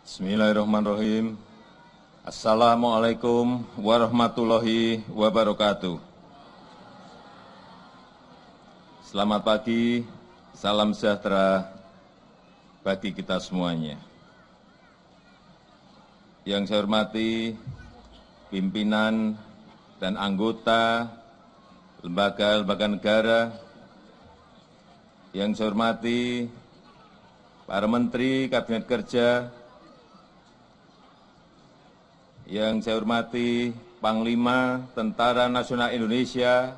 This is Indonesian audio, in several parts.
Bismillahirrahmanirrahim. Assalamualaikum warahmatullahi wabarakatuh. Selamat pagi, salam sejahtera bagi kita semuanya. Yang saya hormati pimpinan dan anggota lembaga-lembaga negara, yang saya hormati para menteri Kabinet Kerja, yang saya hormati Panglima Tentara Nasional Indonesia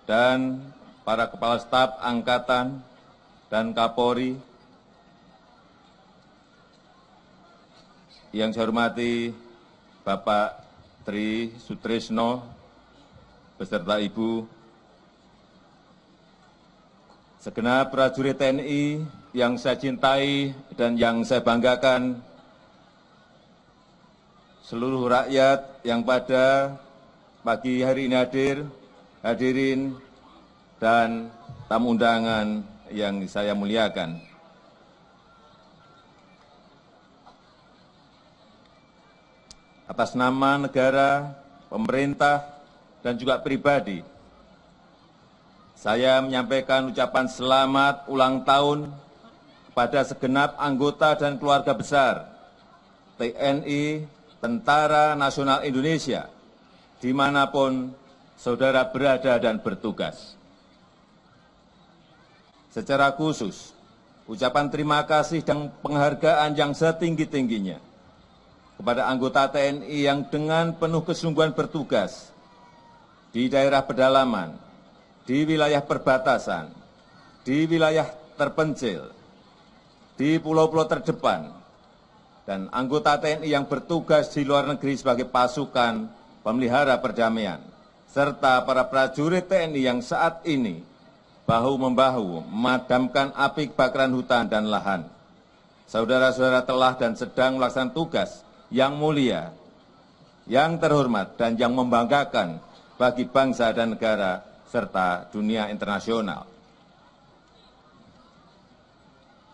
dan para Kepala Staf Angkatan dan Kapolri, yang saya hormati Bapak Tri Sutrisno beserta Ibu, segenap prajurit TNI yang saya cintai dan yang saya banggakan, seluruh rakyat yang pada pagi hari ini hadirin, dan tamu undangan yang saya muliakan. Atas nama negara, pemerintah, dan juga pribadi, saya menyampaikan ucapan selamat ulang tahun kepada segenap anggota dan keluarga besar TNI, Tentara Nasional Indonesia, dimanapun saudara berada dan bertugas. Secara khusus, ucapan terima kasih dan penghargaan yang setinggi-tingginya kepada anggota TNI yang dengan penuh kesungguhan bertugas di daerah pedalaman, di wilayah perbatasan, di wilayah terpencil, di pulau-pulau terdepan, dan anggota TNI yang bertugas di luar negeri sebagai pasukan pemelihara perdamaian, serta para prajurit TNI yang saat ini bahu-membahu memadamkan api kebakaran hutan dan lahan. Saudara-saudara telah dan sedang melaksanakan tugas yang mulia, yang terhormat, dan yang membanggakan bagi bangsa dan negara serta dunia internasional.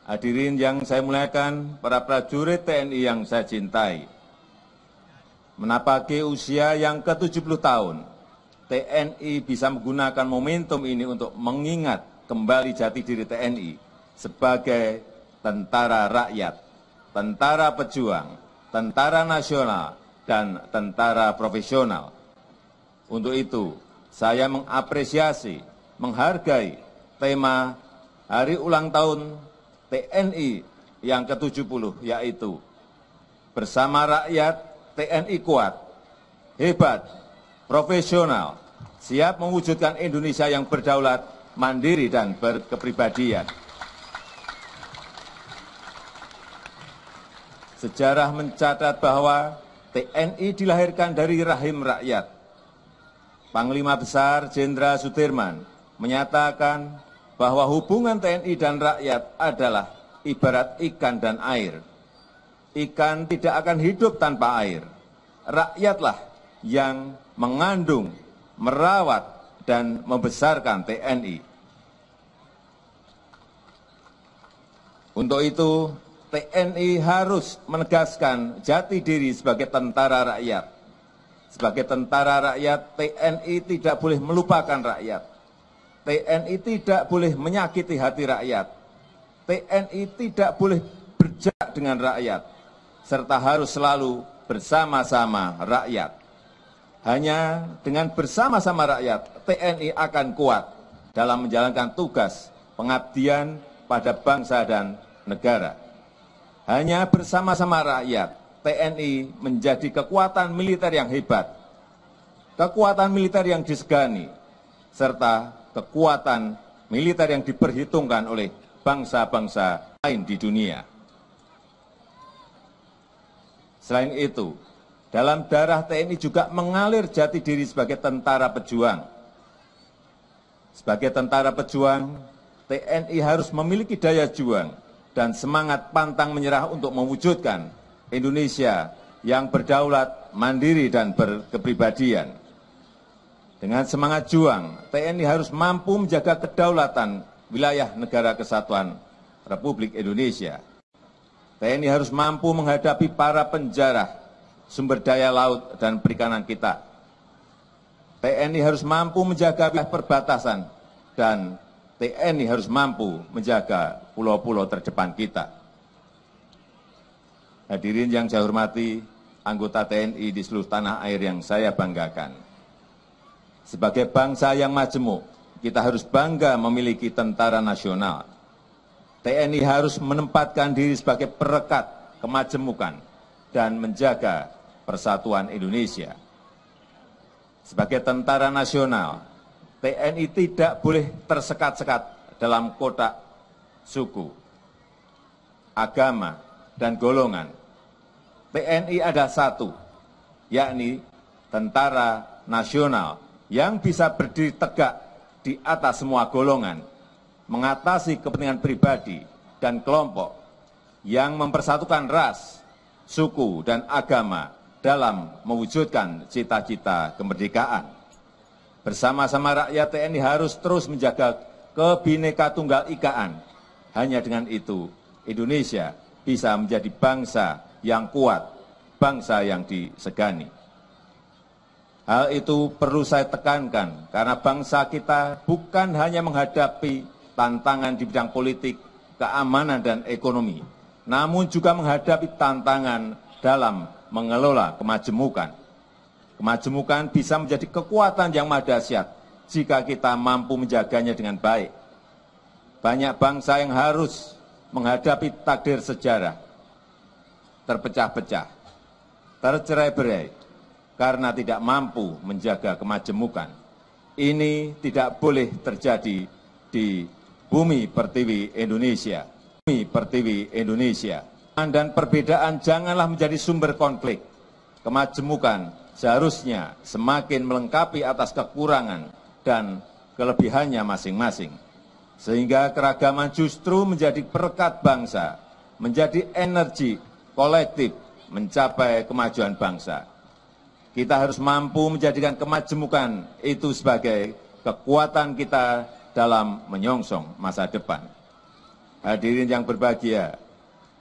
Hadirin yang saya muliakan, para prajurit TNI yang saya cintai, menapaki usia yang ke-70 tahun, TNI bisa menggunakan momentum ini untuk mengingat kembali jati diri TNI sebagai tentara rakyat, tentara pejuang, tentara nasional, dan tentara profesional. Untuk itu, saya mengapresiasi, menghargai tema Hari Ulang Tahun TNI yang ke-70, yaitu bersama rakyat TNI kuat, hebat, profesional, siap mewujudkan Indonesia yang berdaulat, mandiri, dan berkepribadian. Sejarah mencatat bahwa TNI dilahirkan dari rahim rakyat. Panglima Besar Jenderal Sudirman menyatakan bahwa hubungan TNI dan rakyat adalah ibarat ikan dan air. Ikan tidak akan hidup tanpa air. Rakyatlah yang mengandung, merawat, dan membesarkan TNI. Untuk itu, TNI harus menegaskan jati diri sebagai tentara rakyat. Sebagai tentara rakyat, TNI tidak boleh melupakan rakyat. TNI tidak boleh menyakiti hati rakyat. TNI tidak boleh berjarak dengan rakyat, serta harus selalu bersama-sama rakyat. Hanya dengan bersama-sama rakyat, TNI akan kuat dalam menjalankan tugas pengabdian pada bangsa dan negara. Hanya bersama-sama rakyat, TNI menjadi kekuatan militer yang hebat, kekuatan militer yang disegani, serta kekuatan militer yang diperhitungkan oleh bangsa-bangsa lain di dunia. Selain itu, dalam darah TNI juga mengalir jati diri sebagai tentara pejuang. Sebagai tentara pejuang, TNI harus memiliki daya juang dan semangat pantang menyerah untuk mewujudkan Indonesia yang berdaulat, mandiri, dan berkepribadian. Dengan semangat juang, TNI harus mampu menjaga kedaulatan wilayah negara kesatuan Republik Indonesia. TNI harus mampu menghadapi para penjara sumber daya laut dan perikanan kita. TNI harus mampu menjaga perbatasan dan TNI harus mampu menjaga pulau-pulau terdepan kita. Hadirin yang saya hormati, anggota TNI di seluruh tanah air yang saya banggakan. Sebagai bangsa yang majemuk, kita harus bangga memiliki tentara nasional. TNI harus menempatkan diri sebagai perekat kemajemukan dan menjaga persatuan Indonesia. Sebagai tentara nasional, TNI tidak boleh tersekat-sekat dalam kotak suku, agama, dan golongan. TNI ada satu, yakni tentara nasional yang bisa berdiri tegak di atas semua golongan, mengatasi kepentingan pribadi dan kelompok yang mempersatukan ras, suku, dan agama dalam mewujudkan cita-cita kemerdekaan. Bersama-sama rakyat TNI harus terus menjaga Kebhinneka Tunggal Ikaan. Hanya dengan itu, Indonesia bisa menjadi bangsa yang kuat, bangsa yang disegani. Hal itu perlu saya tekankan karena bangsa kita bukan hanya menghadapi tantangan di bidang politik, keamanan, dan ekonomi, namun juga menghadapi tantangan dalam mengelola kemajemukan. Kemajemukan bisa menjadi kekuatan yang dahsyat jika kita mampu menjaganya dengan baik. Banyak bangsa yang harus menghadapi takdir sejarah, terpecah-pecah, tercerai-berai, karena tidak mampu menjaga kemajemukan. Ini tidak boleh terjadi di bumi pertiwi Indonesia. Bumi pertiwi Indonesia. Dan perbedaan janganlah menjadi sumber konflik. Kemajemukan seharusnya semakin melengkapi atas kekurangan dan kelebihannya masing-masing. Sehingga keragaman justru menjadi perekat bangsa, menjadi energi kolektif mencapai kemajuan bangsa. Kita harus mampu menjadikan kemajemukan itu sebagai kekuatan kita dalam menyongsong masa depan. Hadirin yang berbahagia,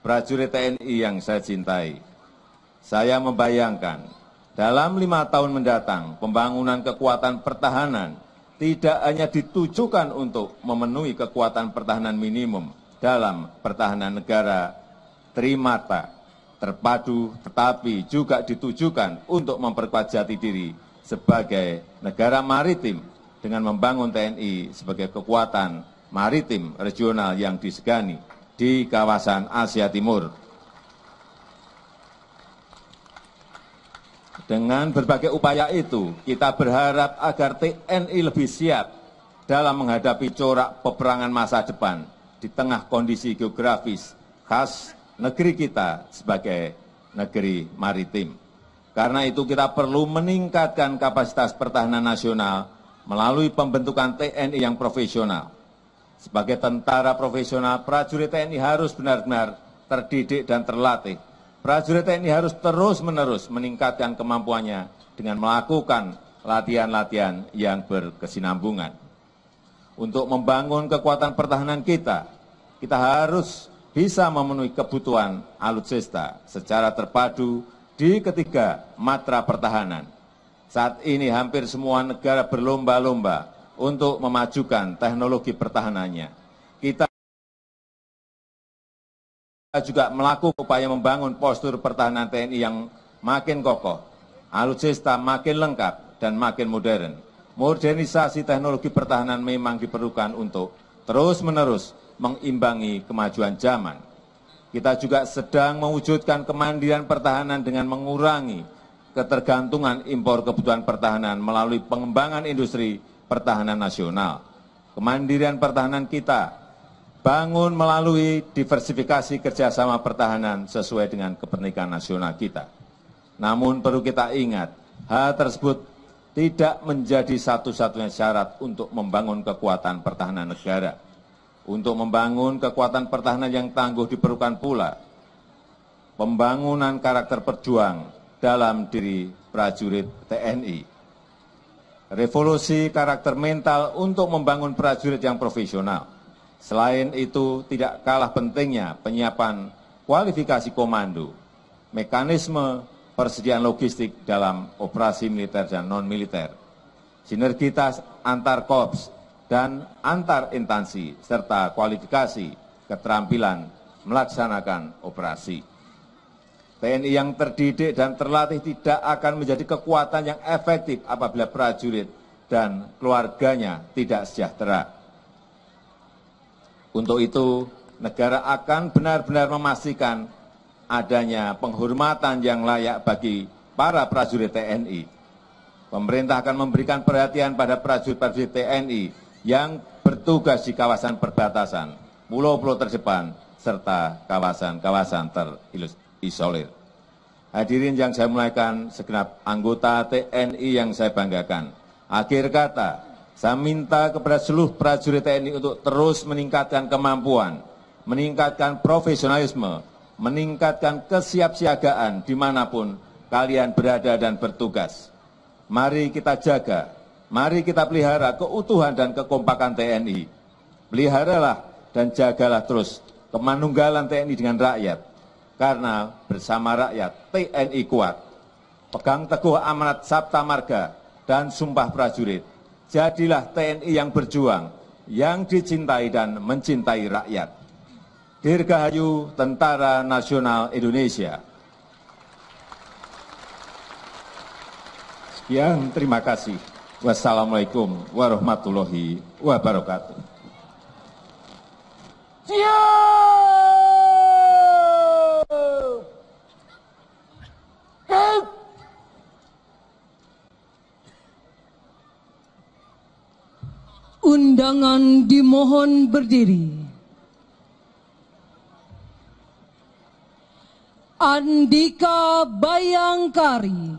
prajurit TNI yang saya cintai, saya membayangkan dalam 5 tahun mendatang pembangunan kekuatan pertahanan tidak hanya ditujukan untuk memenuhi kekuatan pertahanan minimum dalam pertahanan negara trimata, terpadu, tetapi juga ditujukan untuk memperkuat jati diri sebagai negara maritim dengan membangun TNI sebagai kekuatan maritim regional yang disegani di kawasan Asia Timur. Dengan berbagai upaya itu, kita berharap agar TNI lebih siap dalam menghadapi corak peperangan masa depan di tengah kondisi geografis khas negeri kita sebagai negeri maritim. Karena itu kita perlu meningkatkan kapasitas pertahanan nasional melalui pembentukan TNI yang profesional. Sebagai tentara profesional, prajurit TNI harus benar-benar terdidik dan terlatih. Prajurit TNI harus terus-menerus meningkatkan kemampuannya dengan melakukan latihan-latihan yang berkesinambungan. Untuk membangun kekuatan pertahanan kita harus bisa memenuhi kebutuhan alutsista secara terpadu di ketiga matra pertahanan. Saat ini hampir semua negara berlomba-lomba untuk memajukan teknologi pertahanannya. Kita juga melakukan upaya membangun postur pertahanan TNI yang makin kokoh, alutsista makin lengkap dan makin modern. Modernisasi teknologi pertahanan memang diperlukan untuk terus-menerus mengimbangi kemajuan zaman. Kita juga sedang mewujudkan kemandirian pertahanan dengan mengurangi ketergantungan impor kebutuhan pertahanan melalui pengembangan industri pertahanan nasional. Kemandirian pertahanan kita bangun melalui diversifikasi kerjasama pertahanan sesuai dengan kepentingan nasional kita. Namun perlu kita ingat, hal tersebut tidak menjadi satu-satunya syarat untuk membangun kekuatan pertahanan negara. Untuk membangun kekuatan pertahanan yang tangguh diperlukan pula pembangunan karakter perjuang dalam diri prajurit TNI. Revolusi karakter mental untuk membangun prajurit yang profesional. Selain itu, tidak kalah pentingnya penyiapan kualifikasi komando, mekanisme persediaan logistik dalam operasi militer dan non-militer, sinergitas antar korps dan antar instansi, serta kualifikasi keterampilan melaksanakan operasi. TNI yang terdidik dan terlatih tidak akan menjadi kekuatan yang efektif apabila prajurit dan keluarganya tidak sejahtera. Untuk itu, negara akan benar-benar memastikan adanya penghormatan yang layak bagi para prajurit TNI. Pemerintah akan memberikan perhatian pada prajurit-prajurit TNI yang bertugas di kawasan perbatasan, pulau-pulau terdepan, serta kawasan-kawasan terisolir. Hadirin yang saya muliakan, segenap anggota TNI yang saya banggakan. Akhir kata, saya minta kepada seluruh prajurit TNI untuk terus meningkatkan kemampuan, meningkatkan profesionalisme, meningkatkan kesiapsiagaan dimanapun kalian berada dan bertugas. Mari kita jaga, mari kita pelihara keutuhan dan kekompakan TNI. Peliharalah dan jagalah terus kemanunggalan TNI dengan rakyat. Karena bersama rakyat TNI kuat. Pegang teguh amanat Sabta Marga dan Sumpah Prajurit. Jadilah TNI yang berjuang, yang dicintai dan mencintai rakyat. Dirgahayu Tentara Nasional Indonesia. Sekian, terima kasih. Wassalamualaikum warahmatullahi wabarakatuh. Siap! Undangan dimohon berdiri. Andika Bayangkari.